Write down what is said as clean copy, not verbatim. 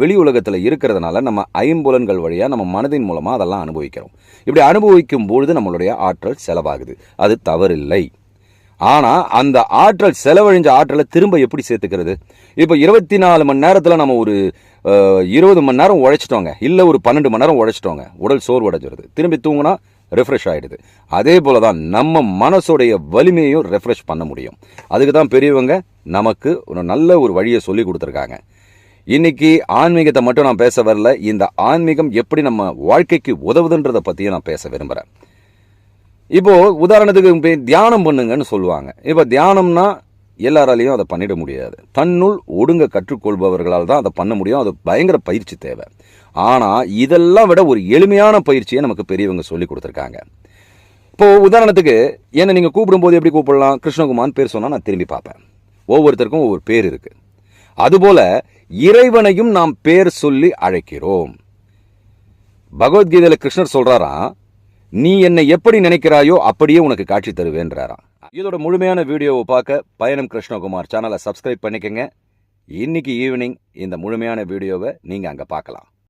வெளி உலகத்தில் இருக்கிறதுனால நம்ம ஐம்புலன்கள் வழியாக நம்ம மனதின் மூலமாக அதெல்லாம் அனுபவிக்கிறோம். இப்படி அனுபவிக்கும் பொழுது நம்மளுடைய ஆற்றல் செலவாகுது. அது தவறில்லை. ஆனால் அந்த ஆற்றல் செலவழிஞ்ச ஆற்றலை திரும்ப எப்படி சேர்த்துக்கிறது? இப்போ 24 மணி நேரத்தில் நம்ம ஒரு 20 மணி நேரம் உழைச்சிட்டோங்க, இல்லை ஒரு 12 மணி நேரம் உழைச்சிட்டோங்க, உடல் சோர்வடைஞ்சிருது. திரும்பி தூங்கினா ரெஃப்ரெஷ் ஆகிடுது. அதே போல தான் நம்ம மனசுடைய வலிமையையும் ரெஃப்ரெஷ் பண்ண முடியும். அதுக்கு தான் பெரியவங்க நமக்கு ஒரு நல்ல ஒரு வழியை சொல்லி கொடுத்துருக்காங்க. இன்னைக்கு ஆன்மீகத்தை மட்டும் நான் பேச வரல, இந்த ஆன்மீகம் எப்படி நம்ம வாழ்க்கைக்கு உதவுதுன்றதை பற்றியும் நான் பேச விரும்புகிறேன். இப்போ உதாரணத்துக்கு தியானம் பண்ணுங்கன்னு சொல்லுவாங்க. இப்போ தியானம்னா எல்லாராலையும் அதை பண்ணிட முடியாது. தன்னுள் ஒடுங்க கற்றுக்கொள்பவர்களால் தான் அதை பண்ண முடியும். அது பயங்கர பயிற்சி தேவை. ஆனால் இதெல்லாம் விட ஒரு எளிமையான பயிற்சியை நமக்கு பெரியவங்க சொல்லி கொடுத்துருக்காங்க. இப்போ உதாரணத்துக்கு என்னை நீங்கள் கூப்பிடும்போது எப்படி கூப்பிடலாம்? கிருஷ்ணகுமார்னு பேர் சொன்னால் நான் திரும்பி பார்ப்பேன். ஒவ்வொருத்தருக்கும் ஒவ்வொரு பேர் இருக்கு. அதுபோல இறைவனையும் நாம் பேர் சொல்லி அழைக்கிறோம். பகவத்கீதையில கிருஷ்ணர் சொல்றாராம், நீ என்னை எப்படி நினைக்கிறாயோ அப்படியே உனக்கு காட்சி தருவேன்றாராம். இதோட முழுமையான வீடியோவை பார்க்க பயணம் கிருஷ்ணகுமார் சேனலை சப்ஸ்கிரைப் பண்ணிக்கங்க. இன்னைக்கு ஈவினிங் இந்த முழுமையான வீடியோவை நீங்க அங்க பார்க்கலாம்.